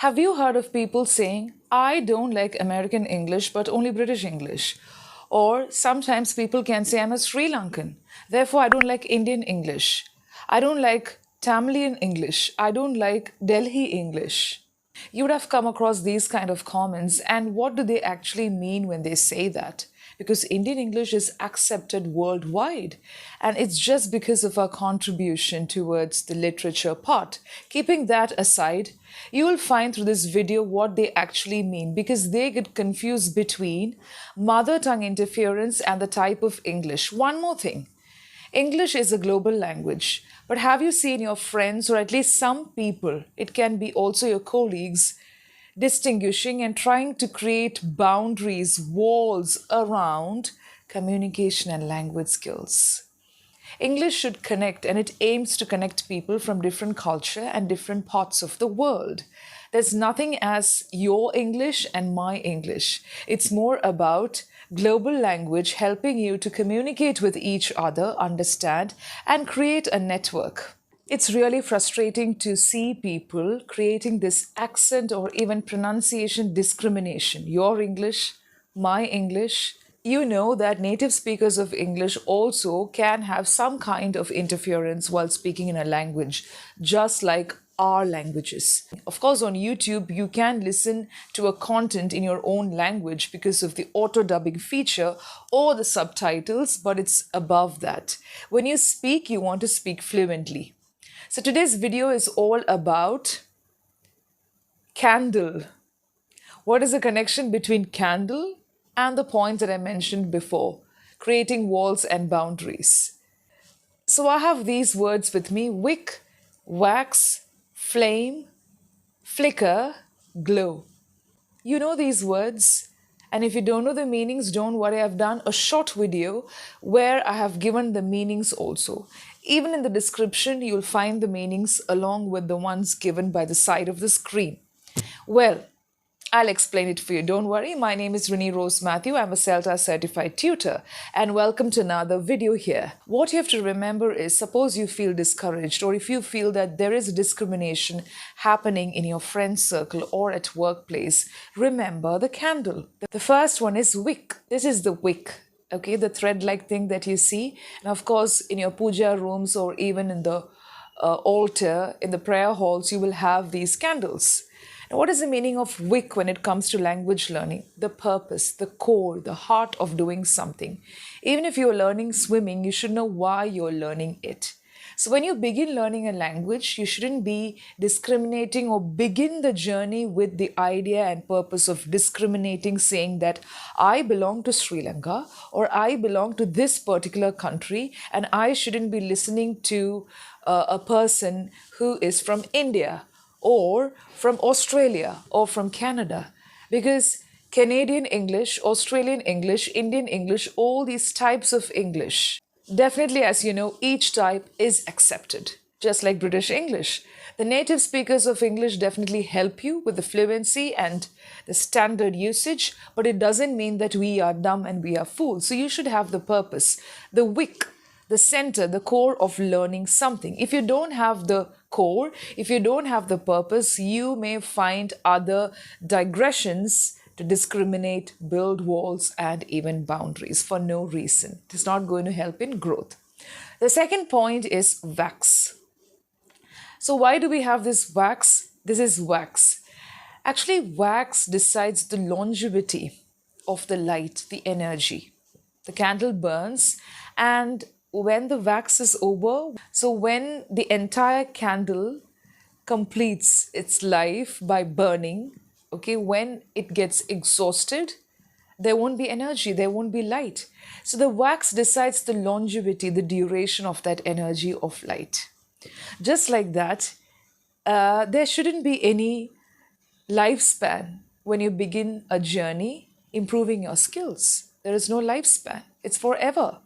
Have you heard of people saying, I don't like American English but only British English? Or sometimes people can say, I'm a Sri Lankan, therefore I don't like Indian English. I don't like Tamilian English. I don't like Delhi English. You would have come across these kind of comments, and what do they actually mean when they say that? Because Indian English is accepted worldwide, and it's just because of our contribution towards the literature part. Keeping that aside, you will find through this video what they actually mean, because they get confused between mother tongue interference and the type of English. One more thing. English is a global language, but have you seen your friends, or at least some people, it can be also your colleagues, distinguishing and trying to create boundaries, walls around communication and language skills? English should connect, and it aims to connect people from different culture and different parts of the world. There's nothing as your English and my English. It's more about global language helping you to communicate with each other, understand, and create a network. It's really frustrating to see people creating this accent or even pronunciation discrimination. Your English, my English. You know that native speakers of English also can have some kind of interference while speaking in a language, just like our languages. Of course, on YouTube, you can listen to a content in your own language because of the auto dubbing feature or the subtitles, but it's above that. When you speak, you want to speak fluently. So today's video is all about candle. What is the connection between candle and the points that I mentioned before, creating walls and boundaries? So I have these words with me: wick, wax, flame, flicker, glow. You know these words? And if you don't know the meanings, don't worry, I've done a short video where I have given the meanings also. Even in the description, you'll find the meanings along with the ones given by the side of the screen. Well, I'll explain it for you. Don't worry. My name is Renee Rose Matthew. I'm a CELTA certified tutor, and welcome to another video here. What you have to remember is, suppose you feel discouraged, or if you feel that there is discrimination happening in your friend circle or at workplace, remember the candle. The first one is wick. This is the wick. Okay, the thread-like thing that you see. And of course, in your puja rooms or even in the altar, in the prayer halls, you will have these candles. Now, what is the meaning of wick when it comes to language learning? The purpose, the core, the heart of doing something. Even if you're learning swimming, you should know why you're learning it. So when you begin learning a language, you shouldn't be discriminating or begin the journey with the idea and purpose of discriminating, saying that I belong to Sri Lanka or I belong to this particular country and I shouldn't be listening to a person who is from India or from Australia or from Canada, because Canadian English, Australian English, Indian English, all these types of English, definitely, as you know, each type is accepted, just like British English. The native speakers of English definitely help you with the fluency and the standard usage, but it doesn't mean that we are dumb and we are fools. So you should have the purpose, the wick, the center, the core of learning something. If you don't have the core, if you don't have the purpose, you may find other digressions to discriminate, build walls, and even boundaries for no reason. It is not going to help in growth. The second point is wax. So why do we have this wax? This is wax. Actually, wax decides the longevity of the light, the energy. The candle burns, and when the wax is over, so when the entire candle completes its life by burning, okay, when it gets exhausted, there won't be energy, there won't be light. So the wax decides the longevity, the duration of that energy of light. Just like that, there shouldn't be any lifespan when you begin a journey improving your skills. There is no lifespan. It's forever.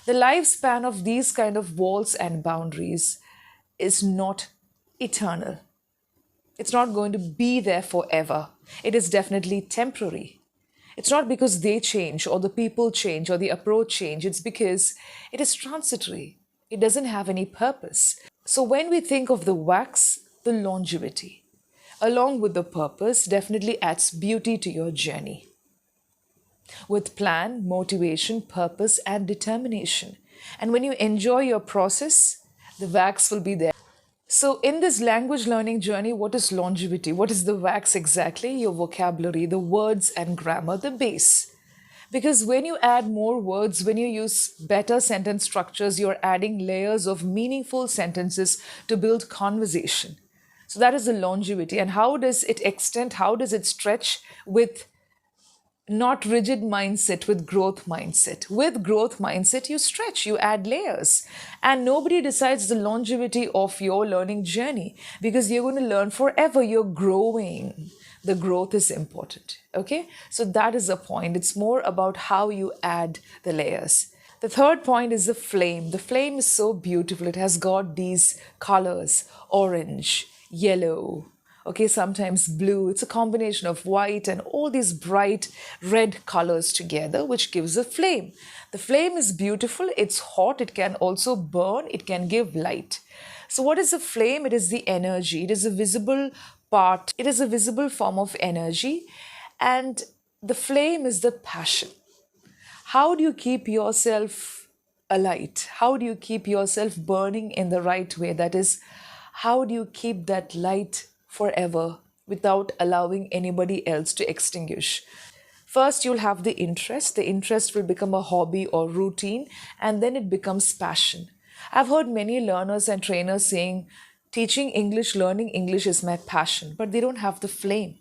The lifespan of these kind of walls and boundaries is not eternal. It's not going to be there forever. It is definitely temporary. It's not because they change or the people change or the approach change. It's because it is transitory. It doesn't have any purpose. So when we think of the wax, the longevity. along with the purpose, definitely adds beauty to your journey. With plan, motivation, purpose, and determination. And when you enjoy your process, the wax will be there. So, in this language learning journey, what is longevity? What is the wax exactly? Your vocabulary, the words and grammar, the base. Because when you add more words, when you use better sentence structures, you're adding layers of meaningful sentences to build conversation. So that is the longevity. And how does it extend? How does it stretch? With not rigid mindset, with growth mindset. With growth mindset, you stretch, you add layers. And nobody decides the longevity of your learning journey because you're going to learn forever. You're growing. The growth is important. Okay? So that is the point. It's more about how you add the layers. The third point is the flame. The flame is so beautiful. It has got these colors: orange, yellow, okay, sometimes blue. It's a combination of white and all these bright red colors together, which gives a flame. The flame is beautiful. It's hot. It can also burn. It can give light. So what is a flame? It is the energy. It is a visible part. It is a visible form of energy. And the flame is the passion. How do you keep yourself alight? How do you keep yourself burning in the right way? That is, how do you keep that light forever without allowing anybody else to extinguish? First, you'll have the interest. The interest will become a hobby or routine, and then it becomes passion. I've heard many learners and trainers saying, teaching English, learning English is my passion, but they don't have the flame.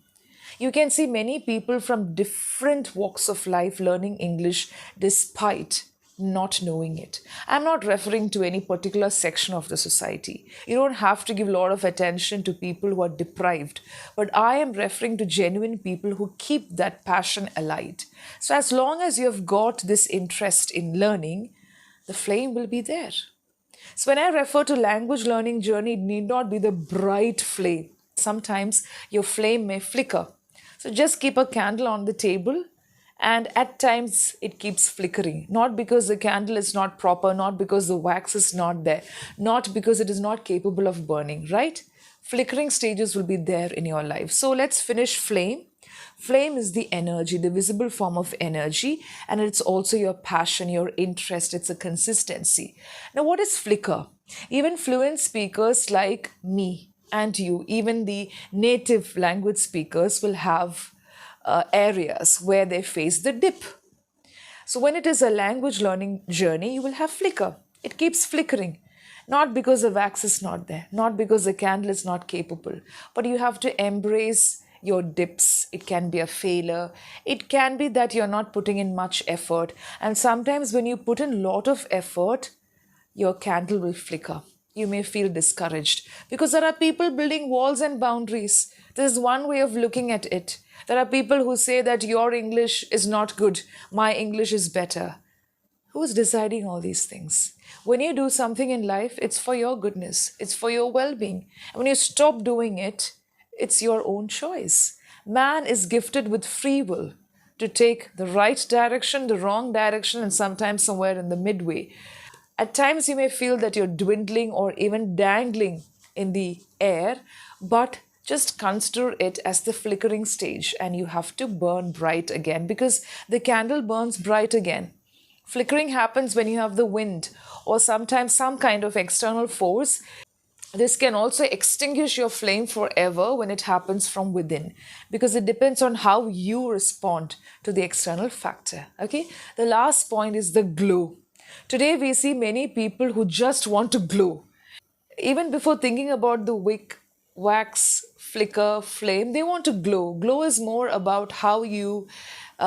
You can see many people from different walks of life learning English despite not knowing it. I'm not referring to any particular section of the society. You don't have to give a lot of attention to people who are deprived, but I am referring to genuine people who keep that passion alight. So as long as you have got this interest in learning, the flame will be there. So when I refer to language learning journey, it need not be the bright flame. Sometimes your flame may flicker. So just keep a candle on the table, and at times it keeps flickering. Not because the candle is not proper, not because the wax is not there, not because it is not capable of burning, right? Flickering stages will be there in your life. So let's finish flame. Flame is the energy, the visible form of energy, and it's also your passion, your interest. It's a consistency. Now, what is flicker? Even fluent speakers like me and you, even the native language speakers, will have areas where they face the dip. So when it is a language learning journey, you will have flicker. It keeps flickering. Not because the wax is not there, not because the candle is not capable, but you have to embrace your dips. It can be a failure. It can be that you're not putting in much effort. And sometimes when you put in a lot of effort, your candle will flicker. You may feel discouraged because there are people building walls and boundaries. This is one way of looking at it. There are people who say that your English is not good, my English is better. Who's deciding all these things? When you do something in life, it's for your goodness, it's for your well-being. And when you stop doing it, it's your own choice. Man is gifted with free will to take the right direction, the wrong direction, and sometimes somewhere in the midway. At times you may feel that you're dwindling or even dangling in the air, but just consider it as the flickering stage, and you have to burn bright again because the candle burns bright again. Flickering happens when you have the wind or sometimes some kind of external force. This can also extinguish your flame forever when it happens from within, because it depends on how you respond to the external factor. Okay, the last point is the glow. Today we see many people who just want to glow. Even before thinking about the wick, wax, flicker, flame, they want to glow. Glow is more about how you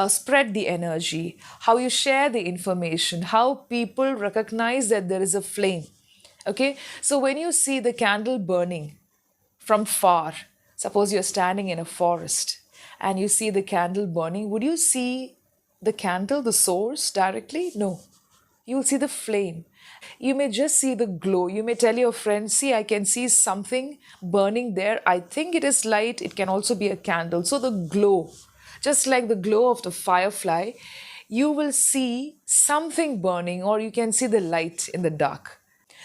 spread the energy, how you share the information, how people recognize that there is a flame. Okay, so when you see the candle burning from far, suppose you're standing in a forest and you see the candle burning, would you see the candle, the source directly? No. You'll see the flame. You may just see the glow. You may tell your friend, see, I can see something burning there. I think it is light. It can also be a candle. So the glow, just like the glow of the firefly, you will see something burning, or you can see the light in the dark.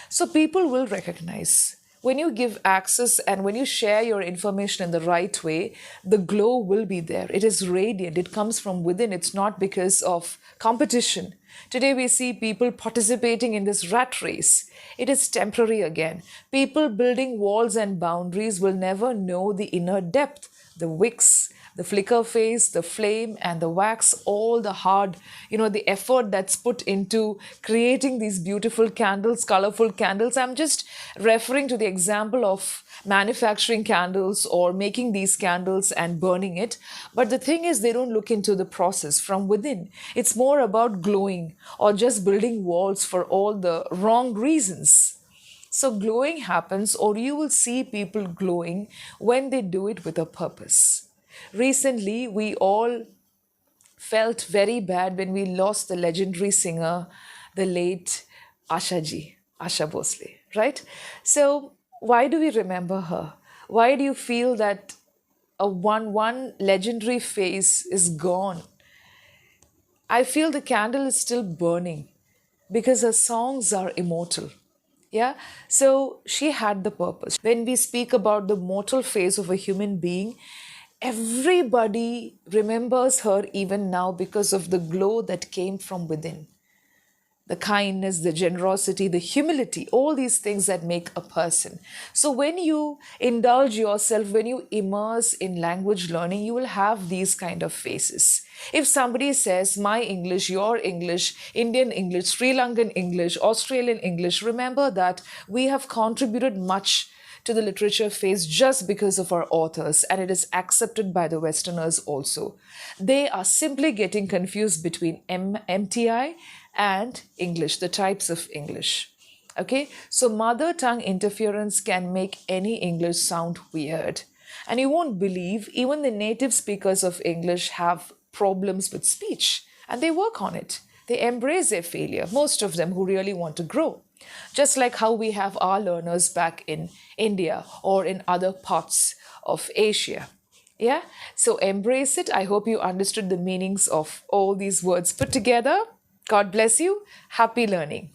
So people will recognize When you give access and when you share your information in the right way, the glow will be there. It is radiant. It comes from within. It's not because of competition. Today we see people participating in this rat race. It is temporary again. People building walls and boundaries will never know the inner depth, the wicks, the flicker phase, the flame, and the wax, all the hard, the effort that's put into creating these beautiful candles, colorful candles. I'm just referring to the example of manufacturing candles or making these candles and burning it. But the thing is, they don't look into the process from within. It's more about glowing or just building walls for all the wrong reasons. So, glowing happens, or you will see people glowing when they do it with a purpose. Recently, we all felt very bad when we lost the legendary singer, the late Asha Bhosle, right? So, why do we remember her? Why do you feel that one legendary face is gone? I feel the candle is still burning because her songs are immortal. Yeah, so she had the purpose. When we speak about the mortal phase of a human being, everybody remembers her even now because of the glow that came from within. The kindness, the generosity, the humility, all these things that make a person. So, when you indulge yourself, when you immerse in language learning, you will have these kind of faces. If somebody says, my English, your English, Indian English, Sri Lankan English, Australian English, remember that we have contributed much to the literature phase just because of our authors, and it is accepted by the Westerners also. They are simply getting confused between MTI and English, the types of English. Okay, so mother tongue interference can make any English sound weird. And you won't believe, even the native speakers of English have problems with speech, and they work on it. They embrace their failure, most of them who really want to grow. Just like how we have our learners back in India or in other parts of Asia. Yeah, so embrace it. I hope you understood the meanings of all these words put together. God bless you. Happy learning.